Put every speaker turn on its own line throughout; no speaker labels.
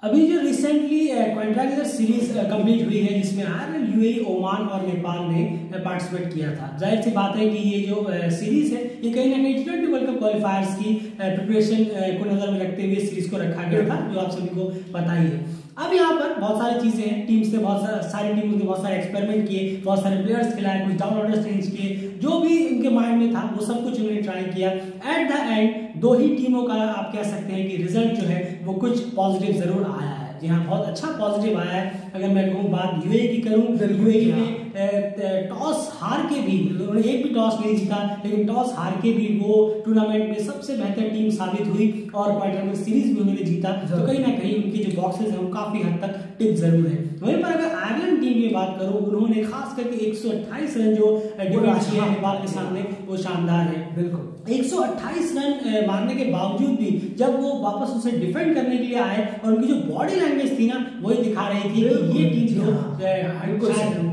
अभी जो recently quadrilateral series complete हुई है जिसमें आयरलैंड, यूएई, ओमान और नेपाल ने पार्टिसिपेट किया था। जाहिर सी बात है कि ये जो सीरीज है ये कहीं ना कहीं T20 वर्ल्ड कप क्वालिफायर्स की प्रिपरेशन को नजर में रखते हुए सीरीज को रखा गया था, जो आप सभी को पता ही है। अब यहाँ पर बहुत सारी चीजें हैं, टीम्स ने बहुत सारी टीमों ने बहुत सारे एक्सपेरिमेंट किए, बहुत सारे प्लेयर्स खिलाए, कुछ डाउन ऑर्डर चेंज किए, जो भी उनके माइंड में था वो सब कुछ उन्होंने ट्राई किया। एट द एंड दो ही टीमों का आप कह सकते हैं कि रिजल्ट जो है वो कुछ पॉजिटिव जरूर आया है। जी हाँ, बहुत अच्छा पॉजिटिव आया है। अगर मैं कहूँ बात यूएई की करूँ, यूएई ने टॉस हार के भी, उन्होंने एक भी टॉस नहीं जीता, लेकिन टॉस हार के भी वो टूर्नामेंट में सबसे बेहतर टीम साबित हुई और क्वार्टर सीरीज भी उन्होंने जीता। तो कहीं ना कहीं उनके जो बॉक्सेस हैं वो काफी हद तक टिक जरूर है। वहीं पर अगर आयरलैंड टीम की बात करूं, उन्होंने खास करके 128 रन जो डिफेंस किया नेपाल के सामने वो शानदार है।
बिल्कुल
128 रन मारने के बावजूद भी जब वो वापस उसे डिफेंड करने के लिए आए और उनकी जो बॉडी लैंग्वेज थी ना वही दिखा रही थी कि ये टीम जो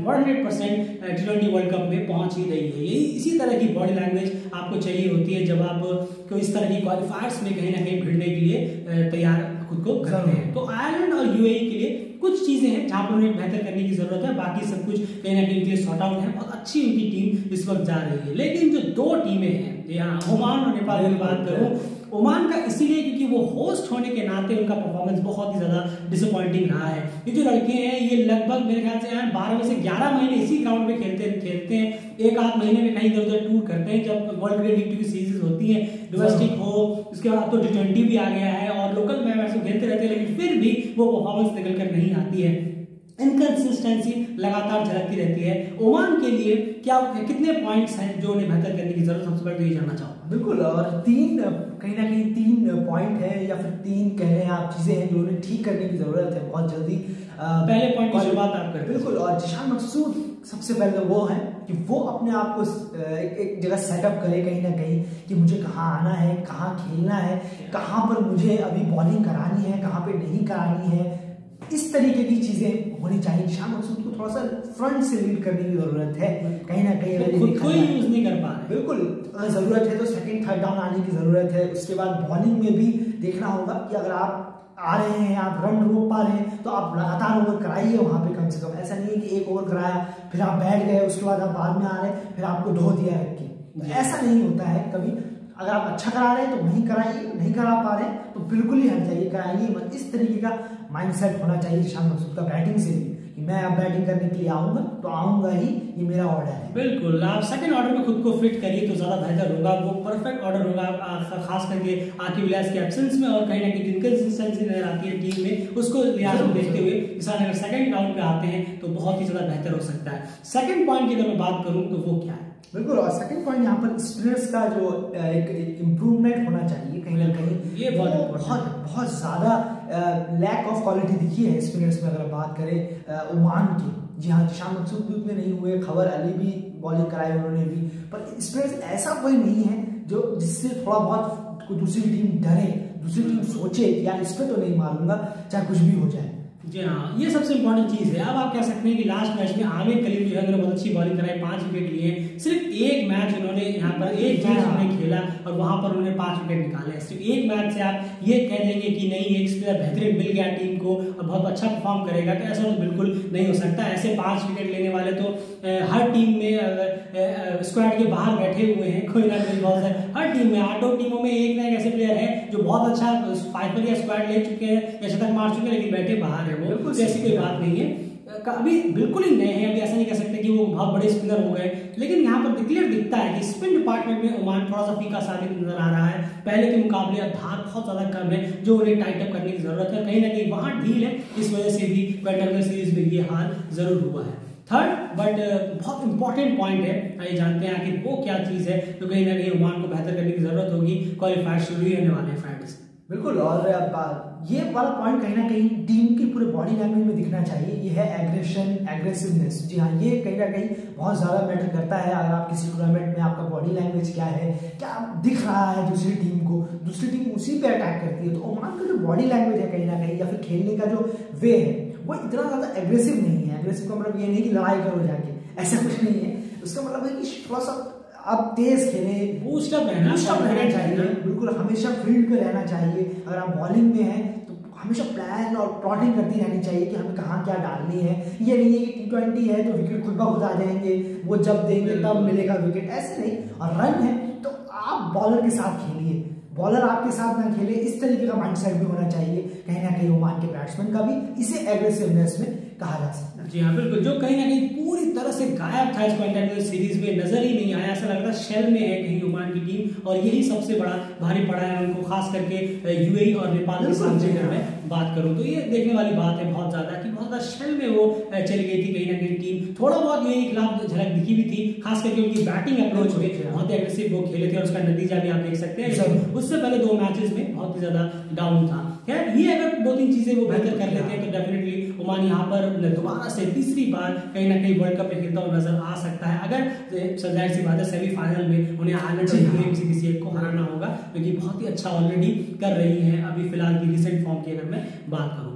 100% T20 वर्ल्ड कप में पहुंच ही रही है। यही इसी तरह की बॉडी लैंग्वेज आपको चाहिए होती है जब आप कोई इस तरह की क्वालिफायर्स में कहीं ना कहीं भिड़ने के लिए तैयार खुद को करते हैं। तो आयरलैंड और यूएई के लिए कुछ चीजें हैं जहां पर उन्हें बेहतर करने की जरूरत है, बाकी सब कुछ कहीं ना कहीं के लिए सॉर्ट आउट है। बहुत अच्छी उनकी टीम इस वक्त जा रही है। लेकिन जो दो टीमें हैं, यहाँ ओमान और नेपाल की बात करूं, ओमान का इसीलिए क्योंकि वो होस्ट होने के नाते उनका परफॉर्मेंस बहुत ही ज्यादा डिसअपॉइंटिंग रहा है। ये जो लड़के हैं ये लगभग मेरे ख्याल से 12 में से 11 महीने इसी ग्राउंड में खेलते हैं, एक आध महीने में कहीं इधर उधर टूर करते हैं जब वर्ल्ड क्रिकेट की सीरीज होती है, डोमेस्टिक हो, उसके बाद तो T20 भी आ गया है और लोकल मैच खेलते रहते हैं, लेकिन फिर भी वो परफॉर्मेंस निकल कर नहीं आती है। इनकंसिस्टेंसी लगातार झलकती रहती है। ओमान के लिए क्या कितने पॉइंट्स हैं जो उन्हें बेहतर करने की जरूरत, सबसे पहले तो ये जानना चाहूंगा।
बिल्कुल, और कहीं ना कहीं 3 पॉइंट है या फिर 3 कह रहे हैं आप चीजें हैं जो उन्हें ठीक करने की जरूरत है बहुत जल्दी।
पहले पॉइंट की शुरुआत आप करते हैं।
बिल्कुल, और जिशान मकसूद सबसे पहले तो वो है कि वो अपने आप को एक जगह सेटअप करे कहीं ना कहीं कि मुझे कहाँ आना है, कहाँ खेलना है, कहाँ पर मुझे अभी बॉलिंग करानी है, कहाँ पे नहीं करानी है। इस तरीके की चीजें होनी चाहिए। जिशान मकसूद को थोड़ा सा फ्रंट से लीड करने की जरूरत है कहीं ना कहीं।
खुद को ही यूज नहीं कर पा रहे।
बिल्कुल, जरूरत है तो सेकंड थर्ड डाउन आने की जरूरत है। उसके बाद बॉलिंग में भी देखना होगा कि अगर आप आ रहे हैं, आप रन रोक पा रहे हैं तो आप लगातार ओवर कराइए वहां पे कम से कम। ऐसा नहीं है कि एक ओवर कराया फिर आप बैठ गए, उसके बाद आप बाद में आ रहे हैं फिर आपको धो दिया रख के। ऐसा नहीं होता है कभी। अगर आप अच्छा करा रहे हैं तो वहीं कराइए, नहीं करा पा रहे हैं तो बिल्कुल ही हट जाइए, कराइए मत। इस तरीके का माइंडसेट होना चाहिए जिशान मकसूद का बैटिंग से भी कि मैं अब बैटिंग करने के लिए आऊंगा तो आऊंगा ही, ये मेरा ऑर्डर है।
बिल्कुल, आप सेकंड ऑर्डर में खुद को फिट करिए तो ज्यादा बेहतर होगा। वो परफेक्ट ऑर्डर होगा, खास करके आकिब इलियास के एब्सेंस में और कहीं ना कहीं इनकंसिस्टेंसी नजर आती है टीम में, उसको लिहाज में देखते हुए किसान अगर सेकंड राउंड पे आते हैं तो बहुत ही ज्यादा बेहतर हो सकता है। सेकंड पॉइंट की अगर मैं बात करूं तो वो क्या है?
बिल्कुल, और सेकंड पॉइंट यहाँ पर स्पिनर्स का जो एक इम्प्रूवमेंट होना चाहिए कहीं ना कहीं।
ये
बहुत ज्यादा लैक ऑफ क्वालिटी दिखी है स्पिनर्स में। अगर बात करें ओमान की, जी हाँ, जिशान मकसूद भी उतने नहीं हुए, खबर अली भी बॉलिंग कराई उन्होंने भी, पर स्पिनर्स ऐसा कोई नहीं है जो जिससे थोड़ा बहुत कोई दूसरी टीम डरे, दूसरी टीम सोचे यार इस पर तो नहीं मारूंगा चाहे कुछ भी हो जाए।
जी हाँ, ये सबसे इंपॉर्टेंट चीज है। अब आप कह सकते हैं कि लास्ट मैच में आमिर कलीम जो है उन्होंने बहुत अच्छी बॉलिंग कराई, 5 विकेट लिए। सिर्फ एक मैच उन्होंने यहाँ पर एक मैच उन्होंने खेला और वहां पर उन्होंने 5 विकेट निकाले। सिर्फ एक मैच से आप ये कह देंगे कि नहीं एक स्पिनर बेहतरीन मिल गया टीम को और बहुत अच्छा परफॉर्म करेगा, तो ऐसा तो बिल्कुल नहीं हो सकता। ऐसे 5 विकेट लेने वाले तो हर टीम में स्क्वाड के बाहर बैठे हुए हैं, कोई ना कोई बहुत है। हर टीम में 8 टीमों में एक ना एक ऐसे प्लेयर है जो बहुत अच्छा फाइबर या स्क्वाड ले चुके हैं या शतक मार चुके हैं, लेकिन बैठे बाहर है। वो ऐसी कोई बात नहीं है। अभी बिल्कुल ही नए हैं, अभी ऐसा नहीं कह सकते कि वो बहुत बड़े स्पिनर हो गए, लेकिन यहाँ पर क्लियर दिखता है कि स्पिन डिपार्टमेंट में ओमान थोड़ा सा फीका साबित नजर आ रहा है। पहले के मुकाबले धार बहुत ज्यादा कम है, जो उन्हें टाइट अप करने की जरूरत है। कहीं ना कहीं वहां ढील है, इस वजह से भी क्वार्टर सीरीज में ये हाल जरूर हुआ है। थर्ड बट बहुत इंपॉर्टेंट पॉइंट है, आइए जानते हैं आखिर वो क्या चीज है जो कहीं ना कहीं ओमान को बेहतर करने की जरूरत होगी। क्वालिफायर शुरू ही होने वाले हैं फ्राइडे से।
बिल्कुल, और ये वाला पॉइंट कहीं ना कहीं टीम की पूरे बॉडी लैंग्वेज में दिखना चाहिए। ये है एग्रेसिवनेस। जी हाँ, ये कहीं ना कहीं बहुत ज्यादा मैटर करता है। अगर आप किसी टूर्नामेंट में आपका बॉडी लैंग्वेज क्या है, क्या दिख रहा है दूसरी टीम को, दूसरी टीम उसी पे अटैक करती है। तो ओमान का जो बॉडी लैंग्वेज है कहीं ना कहीं या फिर खेलने का जो वे है वो इतना ज्यादा एग्रेसिव नहीं है। एग्रेसिव का मतलब ये नहीं कि लड़ाई करो जाके, ऐसा कुछ नहीं है। उसका मतलब है कि थोड़ा सा आप तेज खेले, बूस्ट अप रहना चाहिए। बिल्कुल, हमेशा फील्ड पे रहना चाहिए। अगर आप बॉलिंग में हैं तो हमेशा प्लान प्लान और प्लॉटिंग करती रहनी चाहिए कि हमें कहाँ क्या डालनी है। ये नहीं है कि T20 है तो विकेट खुद ब खुद आ जाएंगे, वो जब देंगे तब मिलेगा विकेट, ऐसे नहीं। और रन है तो आप बॉलर के साथ खेलिए, बॉलर आपके साथ ना खेले, इस तरीके का माइंडसेट भी होना चाहिए कहीं ना कहीं ओमान के बैट्समैन का भी। इसे एग्रेसिवनेस में कहा जा सकता है।
जी हाँ बिल्कुल, जो कहीं ना कहीं पूरी तरह से गायब था इस क्वार्टर सीरीज में, नजर ही नहीं आया, ऐसा लगता शेल में है कहीं ओमान की टीम, और यही सबसे बड़ा भारी पड़ा है उनको, खास करके यूएई और नेपाल के सामने अगर मैं बात करूं तो ये देखने वाली बात है बहुत ज्यादा कि बहुत ज्यादा शेल में वो चली गई थी कहीं ना कहीं टीम। थोड़ा बहुत यूएई के खिलाफ झलक दिखी भी थी, खास करके उनकी बैटिंग अप्रोच में बहुत एग्रेसिव वो खेले थे और उसका नतीजा भी आप देख सकते हैं। उससे पहले 2 मैचेस में बहुत ही ज्यादा डाउन था। खैर ये अगर 2-3 चीजें वो बेहतर कर लेते हैं तो डेफिनेटली ओमान यहाँ पर दोबारा से तीसरी बार कहीं ना कहीं वर्ल्ड कप में खेलता हुआ नजर आ सकता है। अगर जाहिर सी बात है सेमीफाइनल में उन्हें आयरलैंड और किसी एक को हराना होगा, क्योंकि बहुत ही अच्छा ऑलरेडी कर रही है अभी फिलहाल की रिसेंट फॉर्म की अगर मैं बात करूं।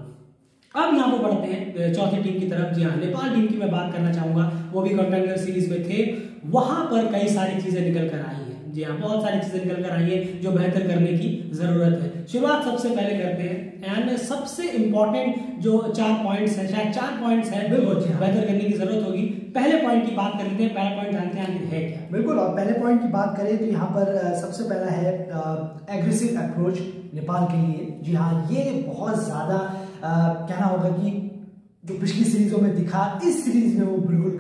अब यहाँ पर बढ़ते हैं चौथी टीम की तरफ। जी हाँ, नेपाल टीम की मैं बात करना चाहूंगा, वो भी क्वार्टर सीरीज में थे, वहां पर कई सारी चीजें निकल कर आई है। जी हाँ, बहुत सारी चीजें निकल कर आई है जो बेहतर करने की जरूरत है। शुरुआत सबसे पहले करते हैं एंड सबसे इंपॉर्टेंट जो 4 पॉइंट्स हैं, शायद 4 पॉइंट्स हैं बेहतर करने की जरूरत होगी। पहले पॉइंट की बात कर लेते हैं, पहला पॉइंट जानते हैं आखिर है क्या।
बिल्कुल, और पहले पॉइंट की बात करें तो यहाँ पर सबसे पहला है एग्रेसिव अप्रोच नेपाल के लिए। जी हाँ, ये बहुत ज्यादा कहना होगा कि जो पिछली सीरीजों में दिखा, इस सीरीज में वो बिल्कुल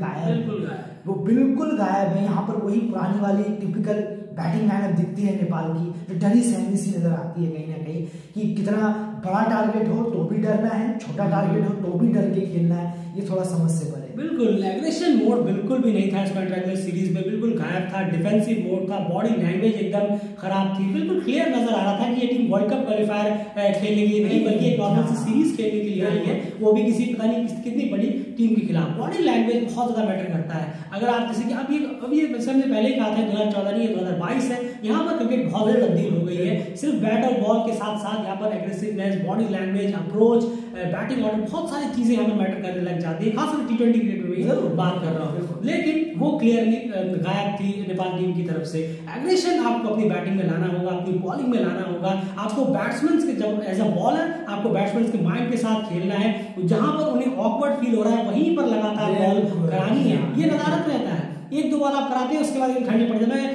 गायब है। यहाँ पर वही पुरानी वाली टिपिकल बैटिंग लाइनअप दिखती है नेपाल की, जो डरी सहमी सी नजर आती है कहीं ना कहीं, कि कितना बड़ा टारगेट हो तो भी डरना है, छोटा टारगेट हो तो भी डर के खेलना है, ये थोड़ा समस्या पर है।
बिल्कुल एग्रेशन मोड बिल्कुल भी नहीं था इस क्वार्टर सीरीज में, बिल्कुल गायब था, डिफेंसिव मोड था, बॉडी लैंग्वेज एकदम खराब थी, बिल्कुल क्लियर नजर आ रहा था कि ये टीम वर्ल्ड कप क्वालिफायर खेलने के लिए नहीं बल्कि एक नॉर्मल सी सीरीज खेलने के लिए आई है, वो भी किसी पता नहीं कितनी बड़ी टीम के खिलाफ। बॉडी लैंग्वेज बहुत ज्यादा मैटर करता है। अगर आप जैसे कि अब ये हमने पहले कहा था 2014 नहीं 2022 है, यहाँ पर क्रिकेट बहुत ज्यादा तब्दील हो गई है। सिर्फ बैट और बॉल के साथ साथ यहाँ पर aggressiveness, body language, approach, batting order, बहुत सारी चीजें यहाँ पर मैटर करने लग जाती है, खासकर T20 क्रिकेट में भी बात कर रहा हूँ। लेकिन वो क्लियरली गायब थी नेपाल टीम की तरफ से। एग्रेशन आपको अपनी बैटिंग में लाना होगा, अपनी बॉलिंग में लाना होगा, आपको बैट्समैन के जब एज अ बॉलर आपको बैट्समैन के माइंड के साथ खेलना है, जहां पर उन्हें ऑकवर्ड फील हो रहा है वहीं पर लगातार बॉल करानी है, ये नदारत रहता है। 1-2 बॉल आप कराते हैं उसके बाद ठंडे पड़ जाता है।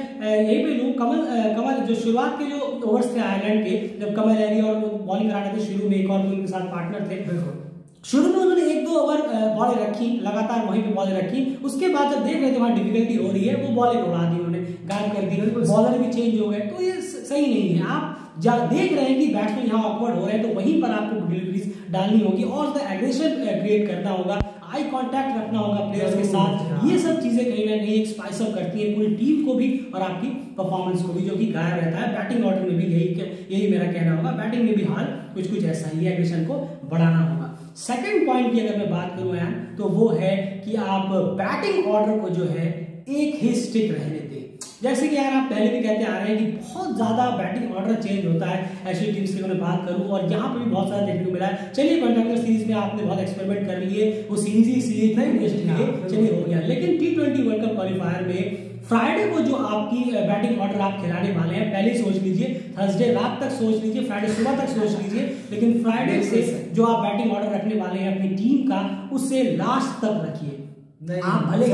यही पे लूँ कमल जो शुरुआत के जो ओवर्स थे आयरलैंड के, जब कमल एरी और बॉलिंग करा रहे थे शुरू में, एक और उनके साथ पार्टनर थे, शुरू में उन्होंने 1-2 ओवर बॉलें रखी, लगातार वहीं पे बॉलें रखी, उसके बाद जब देख रहे थे वहां डिफिकल्टी हो रही है, वो बॉलें उड़ा दी उन्होंने, गायब कर दी, बॉलर भी चेंज हो गए, तो ये सही नहीं है। आप देख रहे हैं कि बैट्समैन यहाँ ऑकवर्ड हो रहे हैं तो वहीं पर आपको डिलीवरीज डालनी होगी और एग्रेशन क्रिएट करना होगा, आई कांटेक्ट रखना होगा प्लेयर्स के साथ। ये सब चीजें कहीं ना कहीं एक स्पाइस अप करती है पूरी टीम को भी और आपकी परफॉर्मेंस को भी, जो कि गायब रहता है। बैटिंग ऑर्डर में भी यही मेरा कहना होगा, बैटिंग में भी हाल कुछ ऐसा ही है, एग्रेशन को बढ़ाना होगा। सेकंड पॉइंट की अगर मैं बात करूं यार, तो वो है कि आप बैटिंग ऑर्डर को जो है एक ही स्टिक रहने दें। जैसे कि यार आप पहले भी कहते आ रहे हैं कि बहुत ज्यादा बैटिंग ऑर्डर चेंज होता है एशियन टीम्स की मैं बात करूं, और यहाँ पे भी बहुत सारा देखने को मिला है। चलिए क्वार्टर सीरीज में आपने बहुत एक्सपेरिमेंट कर लिए, वो सीरीज चलिए हो गया, लेकिन T20 वर्ल्ड कप क्वालिफायर में फ्राइडे को जो आपकी बैटिंग ऑर्डर आप खिलाने वाले हैं, पहले सोच लीजिए, थर्सडे रात तक सोच लीजिए, फ्राइडे सुबह तक सोच लीजिए, लेकिन फ्राइडे से जो आप बैटिंग ऑर्डर रखने वाले हैं अपनी टीम का, उससे लास्ट तक रखिए। आप भले ही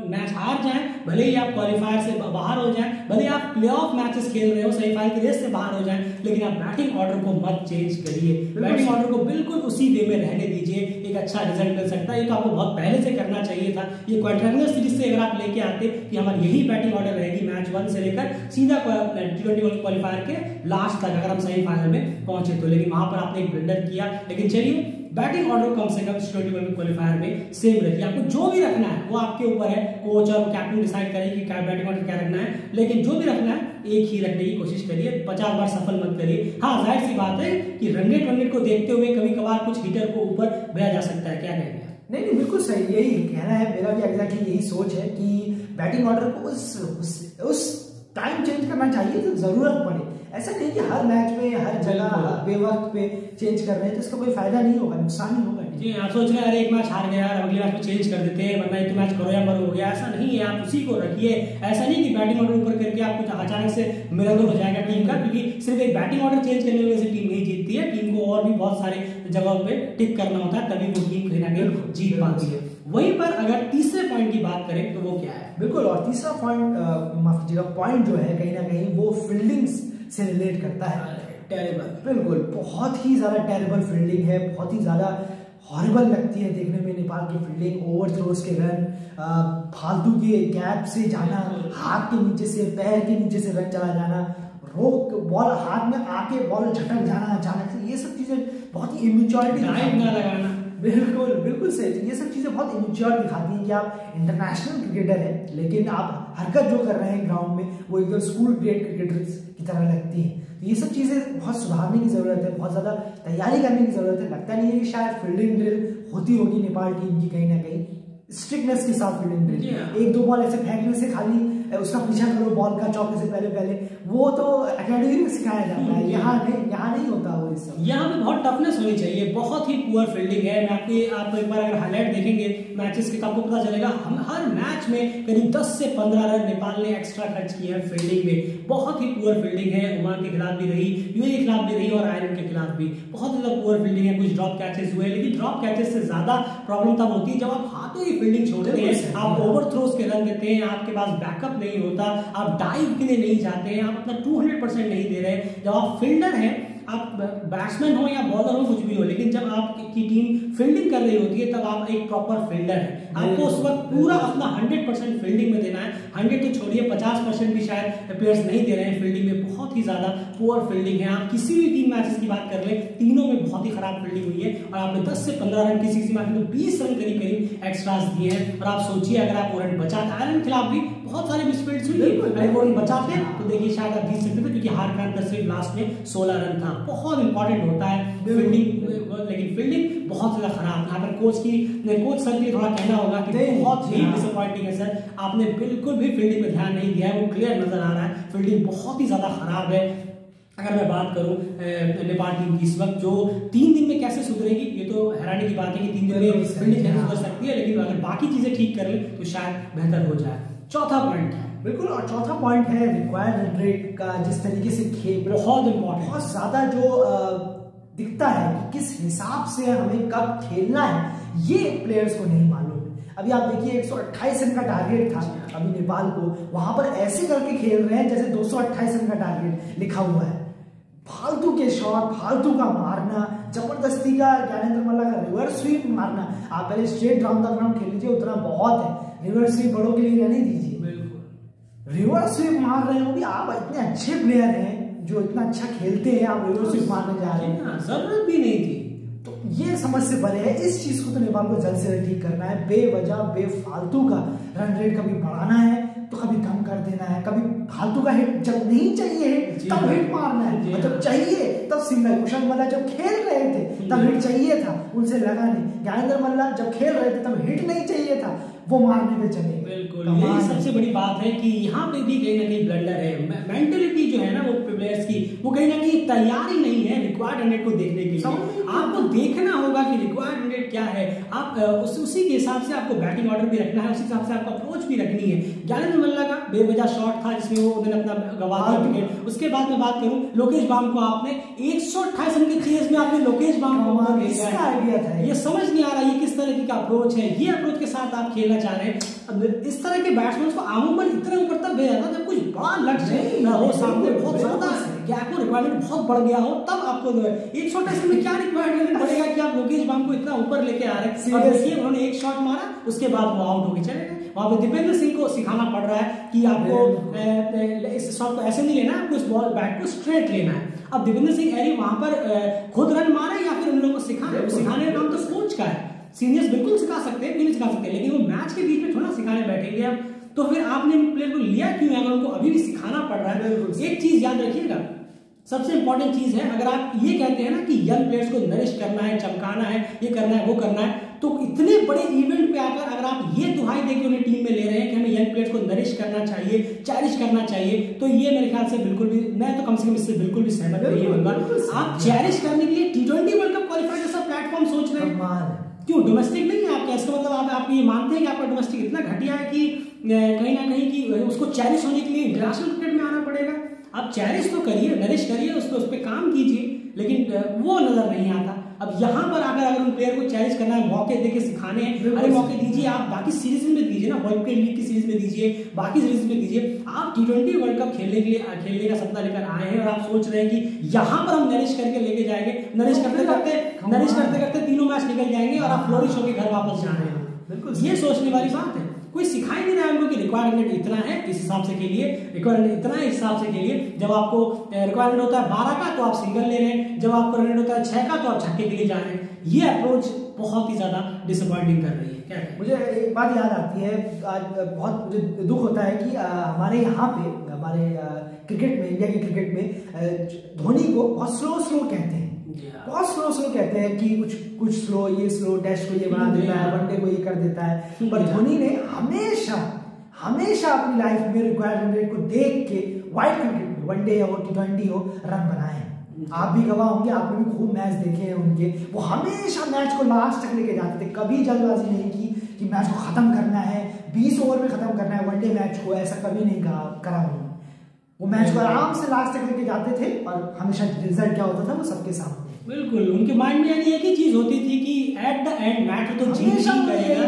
मैच हार जाएं, भले ही आप क्वालिफायर से बाहर हो जाएं, भले आप प्लेऑफ मैचेस खेल रहे हो, सेमीफाइनल की रेस से बाहर हो जाएं, लेकिन आप बैटिंग ऑर्डर को मत चेंज करिए। बैटिंग ऑर्डर को बिल्कुल उसी वे में रहने दीजिए, एक अच्छा रिजल्ट मिल सकता है। ये तो आपको बहुत पहले से करना चाहिए था। ये क्वार्टर सीरीज से अगर आप लेके आते कि हमारी यही बैटिंग ऑर्डर रहेगी मैच 1 से लेकर सीधा T20 वर्ल्ड क्वालिफायर के लास्ट तक, अगर हम सेमीफाइनल में पहुंचे तो, लेकिन वहां पर आपने एक ब्लंडर किया। लेकिन चलिए बैटिंग ऑर्डर कम से कम T20 वर्ल्ड क्वालिफायर में सेम रखिए। आपको जो भी रखना है वो आपके ऊपर है, कोच और कैप्टन डिसाइड करेंगे कि बैटिंग ऑर्डर क्या रखना है, लेकिन जो भी रखना है एक ही रखने की कोशिश करिए, 50 बार सफल मत करिए। हाँ, जाहिर सी बात है कि रन रेट को देखते हुए कभी कभार कुछ हिटर को ऊपर भेजा जा सकता है। क्या कहेंगे?
नहीं, बिल्कुल सही, यही कहना है मेरा भी, एग्जैक्टली यही सोच है कि बैटिंग ऑर्डर को उस टाइम चेंज करना चाहिए जब जरूरत पड़े। ऐसा नहीं कि हर मैच में हर जगह बेवक्त पे चेंज कर रहे हैं तो इसका कोई फायदा नहीं होगा, नुकसान ही होगा।
जी आप सोच रहे हैं अरे एक मैच हार गया यार अगले मैच में चेंज कर देते हैं, वरना एक मैच करो या मरो हो गया, ऐसा नहीं है। आप उसी को रखिए, ऐसा नहीं कि बैटिंग ऑर्डर ऊपर करके आपको अचानक से मिराकल हो जाएगा टीम का, क्योंकि सिर्फ एक बैटिंग ऑर्डर चेंज करने की वजह से टीम नहीं जीतती है। टीम को और भी बहुत सारे जगहों पे टिक करना होता है, तभी वो टीम कहीं ना कहीं जीत पाती है। वहीं पर अगर तीसरे पॉइंट की बात करें तो वो क्या है?
बिल्कुल, और तीसरा पॉइंट माफ कीजिएगा पॉइंट जो है कहीं ना कहीं वो फील्डिंग से रिलेट करता है।
टेरेबल,
बिल्कुल बहुत ही ज्यादा टेरेबल फील्डिंग है, बहुत ही ज्यादा हॉरिबल लगती है देखने में नेपाल की फील्डिंग। ओवर थ्रोज के रन, फालतू के गैप से जाना, हाथ के नीचे से पैर के नीचे से रन चला जाना, रोक बॉल हाथ में आके बॉल झटक जाना अचानक से, ये सब चीजें बहुत ही इमेच्योरिटी
ना लगाना।
बिल्कुल बिल्कुल सही, ये सब चीजें बहुत इमेच्योर दिखाती हैं कि आप इंटरनेशनल क्रिकेटर हैं लेकिन आप हरकत जो कर रहे हैं ग्राउंड में वो एकदम स्कूल ग्रेड क्रिकेटर्स की तरह लगती है। तो ये सब चीजें बहुत सुधारने की जरूरत है, बहुत ज्यादा तैयारी करने की जरूरत है। लगता नहीं है कि शायद फील्डिंग ड्रिल होती होगी नेपाल टीम की कहीं ना कहीं स्ट्रिक्टनेस के साथ फील्डिंग ड्रिल। एक दो बॉल ऐसे फेंकने से खाली उसका पीछा करो बॉल का चौके से पहले वो तो एकेडमी में सिखाया जाता है, यहाँ नहीं होता वो। इस
यहाँ पे बहुत टफनेस होनी चाहिए, बहुत ही पुअर फील्डिंग है। मैं आप एक बार अगर हाईलाइट देखेंगे मैचेस के तो आपको पता चलेगा हम हर मैच में करीब 10 से 15 रन नेपाल ने एक्स्ट्रा खर्च किए हैं फील्डिंग में। बहुत ही पुअर फील्डिंग है, ओमान के खिलाफ भी रही, यूएई के खिलाफ भी रही और आयरलैंड के खिलाफ भी बहुत ज्यादा पुअर फील्डिंग है। कुछ ड्रॉप कैचेस हुए, लेकिन ड्रॉप कैचेस से ज्यादा प्रॉब्लम तब होती है जब आप हाथों की फील्डिंग छोड़ते हैं, आप ओवर थ्रोज के रन देते हैं, आपके पास बैकअप नहीं होता, आप डाइव के लिए नहीं जाते हैं, आप अपना 200% नहीं दे रहे। जब आप फील्डर हैं, आप बैट्समैन हो या बॉलर हो कुछ भी हो, लेकिन जब आपकी टीम फील्डिंग कर रही होती है तब आप एक प्रॉपर फील्डर हैं। आपको उस वक्त पूरा अपना 100% फील्डिंग में देना है। 100 तो छोड़िए 50% भी शायद प्लेयर्स नहीं दे रहे हैं फील्डिंग में, बहुत ही ज्यादा पुअर फील्डिंग है। आप किसी भी 3 मैचेस की बात कर ले, तीनों में बहुत ही खराब फील्डिंग हुई है और आपने 10 से 15 रन, किसी मैच में 20 रन करीब एक्स्ट्रास दिए हैं। और आप सोचिए अगर आप वो रन बचाते, आयरलैंड के खिलाफ भी बहुत सारे मिसफील्ड्स हुई, अगर वो रन बचाते तो देखिए शायद आप जीत सकते थे, क्योंकि हार का अंतर सिर्फ लास्ट में 16 रन था। बहुत इंपॉर्टेंट होता है फील्डिंग, लेकिन फील्डिंग बहुत ज्यादा खराब। यहाँ पर कोच सर के थोड़ा कहना होगा कि बहुत ही डिसअपॉइंटिंग है सर, आपने बिल्कुल भी फील्डिंग में ध्यान नहीं दिया है, वो क्लियर नजर आ रहा है फील्डिंग बहुत ही ज्यादा खराब है। अगर मैं बात करूं नेपाल टीम की इस वक्त जो 3 दिन में कैसे सुधरेगी, ये तो हैरानी की बात है कि 3 दिन में फील्डिंग कैसे सुधर सकती है, लेकिन अगर बाकी चीजें ठीक कर ले तो शायद बेहतर हो जाए। चौथा पॉइंट है,
बिल्कुल, और चौथा पॉइंट है रिक्वायर्ड रन रेट का। जिस तरीके से खेल
बहुत इंपॉर्टेंट,
बहुत ज्यादा जो दिखता है कि किस हिसाब से हमें कब खेलना है, ये प्लेयर्स को नहीं मालूम। अभी आप देखिए 128 रन का टारगेट था अभी नेपाल को, वहां पर ऐसे करके खेल रहे हैं जैसे 228 रन का टारगेट लिखा हुआ है। फालतू के शॉट, फालतू का मारना, जबरदस्ती का ज्ञानेंद्र मल्ला का रिवर्स स्वीप मारना। आप पहले स्ट्रेट राउंड द ग्राउंड खेल लीजिए, उतना बहुत है। रिवर्स स्वीप बड़ों के लिए रहने दीजिए, रिवर्स स्वीप मार रहे हो भी आप, इतने अच्छे प्लेयर हैं जो इतना अच्छा खेलते हैं, आप रिवर्स स्वीप मारने जा रहे हैं,
जरूरत भी नहीं थी।
तो ये समझ से परे है। इस चीज को तो नेपाल को जल्द से जल्द ठीक करना है। बेवजह बेफालतू का रन रेट कभी बढ़ाना है तो कभी कम कर देना है, कभी फालतू का हिट जब नहीं चाहिए तब हिट मारना है, मतलब चाहिए तब सिंगल। कुशल मल्ला जब खेल रहे थे तब हिट चाहिए था, उनसे लगा नहीं। ज्ञानेंद्र मल्ला जब खेल रहे थे तब हिट नहीं चाहिए था, वो मारने पे चले।
बिल्कुल, यही सबसे बड़ी बात है कि यहाँ पे भी कहीं ना कहीं ब्लंडर है। मेंटलिटी जो है ना वो प्लेयर्स की, वो कहीं ना कहीं तैयार ही नहीं है रिक्वायर्ड रन रेट को देखने के लिए। आपको देखना होगा कि रिक्वायर्ड रन रेट क्या है, आप उसी के हिसाब से आपको बैटिंग ऑर्डर भी रखना है, उसी हिसाब से आपको अप्रोच भी रखनी है। ज्ञानेंद्र मल्ला का बेवजह शॉट था जिसमें वो उन्होंने अपना गवा दिया विकेट। उसके बाद में बात करूं लोकेश बाम को, आपने 128 रन के चेज में आपने लोकेश बाम को
आइडिया था,
ये समझ नहीं आ रहा ये किस तरह का अप्रोच है। ये अप्रोच के साथ आप खेलना चाह रहे हैं। इस तरह के बैट्समैन को आमूमन इतना ऊपर तब भेजा था जब कुछ बड़ा लक्ष्य ना हो सामने, बहुत ज्यादा गैप हो, रिक्वायरमेंट बहुत बढ़ गया हो, तब आपको 128 में क्या रिक्वायरमेंट बढ़ेगा कि आप लोकेश बाम को इतना ऊपर लेके आ रहे हैं। और देखिए उन्होंने एक शॉट मारा, उसके बाद वो आउट होके चले गए। वहां पे दीपेंद्र सिंह को सिखाना पड़ रहा है कि आपको इस शॉट को ऐसे नहीं लेना, आपको इस बॉल बैट को स्ट्रेट लेना है। अब दीपेंद्र सिंह एरी वहां पर खुद रन मारे या फिर उन लोगों को सिखाने का काम तो कोच का है। सीनियर्स बिल्कुल सिखा सकते हैं, नहीं सिखा सकते, लेकिन वो मैच के बीच में थोड़ा सिखाने बैठेंगे अब, तो फिर आपने प्लेयर को लिया क्यों अगर उनको अभी भी सिखाना पड़ रहा है। एक चीज याद रखिएगा, सबसे इंपॉर्टेंट चीज है, अगर आप ये कहते हैं ना कि यंग प्लेयर्स को नरिश करना है, चमकाना है, ये करना है, वो करना है, तो इतने बड़े इवेंट पे आकर अगर आप ये दुहाई देके उन्हें टीम में ले रहे हैं कि हमें यंग प्लेयर्स को नरिश करना चाहिए, चेरिश करना चाहिए, तो ये मेरे ख्याल से बिल्कुल भी, मैं तो कम से कम इससे बिल्कुल भी सहमत नहीं होगा। आप चेरिश करने के लिए T20 वर्ल्ड कप क्वालिफाई जैसा प्लेटफॉर्म सोच रहे हैं, क्यों डोमेस्टिक नहीं है आपका? इसका मतलब आप ये मानते हैं कि आपका डोमेस्टिक इतना घटिया है कि कहीं ना कहीं कि उसको चेरिश होने के लिए इंटरनेशनल क्रिकेट में आना पड़ेगा? आप चेरिश तो करिए, नरिश करिए, उसको उस पर काम कीजिए, लेकिन वो नजर नहीं आता। अब यहाँ पर अगर उन प्लेयर को चैलेंज करना है, मौके देके सिखाने हैं, अरे मौके दीजिए, आप बाकी सीरीज में दीजिए ना, वर्ल्ड क्रिकेट लीग की सीरीज में दीजिए, बाकी सीरीज में दीजिए। आप T20 वर्ल्ड कप खेलने के लिए खेलने का सपना लेकर आए हैं और आप सोच रहे हैं कि यहाँ पर हम नरिश करके लेके जाएंगे, नरिश करते करते तीनों मैच निकल जाएंगे और आप फ्लोरिश होकर घर वापस जा रहे हैं। बिल्कुल ये सोचने वाली बात है। कोई सिखाई नहीं रहा है उनको कि रिक्वायरमेंट इतना है, इस हिसाब से खेलिए, रिक्वायरमेंट इतना है, इस हिसाब से खेलिए। जब आपको रिक्वायरमेंट होता है 12 का तो आप सिंगल ले रहे हैं, जब आपको रिक्वायरमेंट होता है 6 का तो आप छक्के के लिए जा रहे हैं। ये अप्रोच बहुत ही ज्यादा डिसअपॉइंटिंग कर रही है। क्या है?
मुझे एक बात याद आती है, आज बहुत मुझे दुख होता है कि हमारे यहाँ पे, हमारे क्रिकेट में, इंडिया के क्रिकेट में धोनी को बहुत स्लो कहते हैं, बहुत स्लो कहते हैं कि कुछ स्लो, ये स्लो, टेस्ट को ये बना देता है, वनडे को ये कर देता है। पर धोनी ने हमेशा अपनी लाइफ में रिक्वायरमेंट रेट को देख के वाइड क्रिकेट में, वनडे हो, T20 हो, रन बनाए। आप भी गवाह होंगे, आपने भी खूब मैच देखे हैं उनके। वो हमेशा मैच को लास्ट तक लेके जाते थे, कभी जल्दबाजी नहीं की कि मैच को खत्म करना है, 20 ओवर में खत्म करना है वनडे मैच को, ऐसा कभी नहीं करा उन्होंने। वो मैच को आराम से लास्ट तक लेके जाते थे और हमेशा रिजल्ट क्या होता था वो सबके सामने।
बिल्कुल, उनके माइंड में यानी एक ही चीज होती थी कि एट द एंड मैटर तो जीत ही करेगा,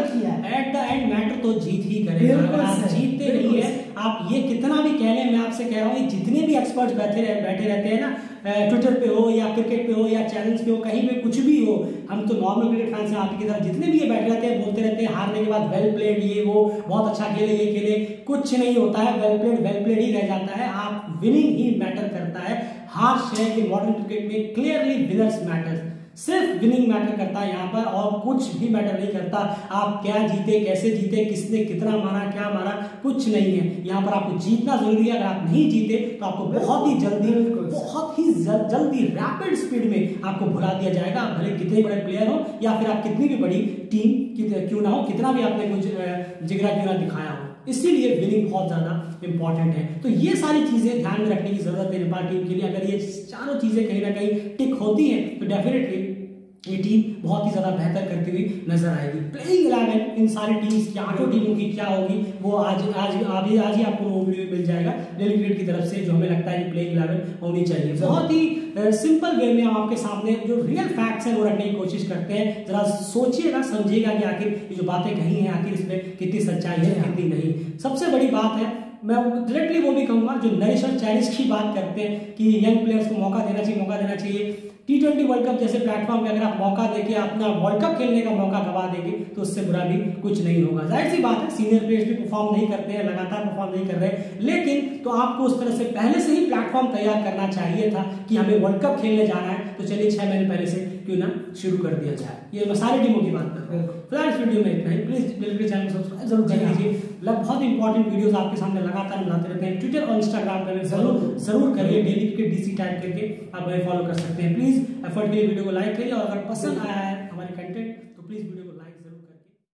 एट द एंड मैटर तो जीत ही करेगा। अगर आप जीतते नहीं है, आप ये कितना भी कह लें, मैं आपसे कह रहा हूँ, जितने भी एक्सपर्ट्स बैठे रहते हैं ना, ट्विटर पे हो या क्रिकेट पे हो या चैनल्स पे हो, कहीं पे कुछ भी हो, हम तो नॉर्मल क्रिकेट फैंस हैं आपकी तरह, जितने भी ये बैठे रहते हैं, बोलते रहते हैं हारने के बाद वेल प्लेड, ये वो, बहुत अच्छा खेले, ये खेले, कुछ नहीं होता है। वेल प्लेड ही रह जाता है। आप विनिंग ही मैटर करता है। हार शेयर के मॉडर्न क्रिकेट में क्लियरली विनर्स मैटर्स, सिर्फ विनिंग मैटर करता है यहाँ पर, और कुछ भी मैटर नहीं करता। आप क्या जीते, कैसे जीते, किसने कितना मारा, क्या मारा, कुछ नहीं है। यहाँ पर आपको जीतना जरूरी है। अगर आप नहीं जीते तो आपको बहुत ही जल्दी रैपिड स्पीड में आपको भुला दिया जाएगा। आप भले कितने बड़े प्लेयर हो या फिर आप कितनी भी बड़ी टीम क्यों ना हो, कितना भी आपने कुछ जिगरा क्यों ना दिखाया हो, इसीलिए विनिंग बहुत ज्यादा इंपॉर्टेंट है। तो ये सारी चीजें ध्यान में रखने की जरूरत है नेपाल टीम के लिए। अगर ये चारों चीजें कहीं ना कहीं टिक होती हैं तो डेफिनेटली ये टीम बहुत ही ज्यादा बेहतर करती हुई नजर आएगी। प्लेइंग 11 इन सारी टीम्स की, 8 टीमों की क्या होगी, वो आज ही आपको वो वीडियो मिल जाएगा डेली क्रिकेट की तरफ से, जो हमें लगता है कि प्लेइंग 11 होनी चाहिए। बहुत ही सिंपल वे में हम आपके सामने जो रियल फैक्ट्स हैं वो रखने की कोशिश करते हैं। जरा सोचिएगा, समझिएगा कि आखिर ये जो बातें कही हैं, आखिर इसमें कितनी सच्चाई है, कितनी नहीं। सबसे बड़ी बात है, मैं डायरेक्टली वो भी कहूंगा, जो नरिश और चैरिश की बात करते हैं कि यंग प्लेयर्स को मौका देना चाहिए। T20 वर्ल्ड कप जैसे प्लेटफॉर्म पे अगर आप मौका देके अपना वर्ल्ड कप खेलने का मौका गवा देंगे तो उससे बुरा भी कुछ नहीं होगा। जाहिर सी बात है, सीनियर प्लेयर्स भी परफॉर्म नहीं करते हैं, लगातार परफॉर्म नहीं कर रहे, लेकिन तो आपको उस तरह से पहले से ही प्लेटफॉर्म तैयार करना चाहिए था कि हमें वर्ल्ड कप खेलने जाना है, तो चलिए 6 महीने पहले से क्यों ना शुरू कर दिया जाए। ये मैं सारी टीमों की बात कर रहा हूँ। फिलहाल इस वीडियो में इतना ही। प्लीज चैनल को सब्सक्राइब जरूर कर लीजिए। बहुत इंपॉर्टेंट वीडियोस आपके सामने लगातार लाते रहते हैं। ट्विटर और इंस्टाग्राम पर जरूर करिए, डेली क्रिकेट DC टाइप करके आप हमें फॉलो कर सकते हैं। प्लीज एफर्ट के लिए वीडियो को लाइक करिए, और अगर पसंद आया है हमारे कंटेंट तो प्लीज वीडियो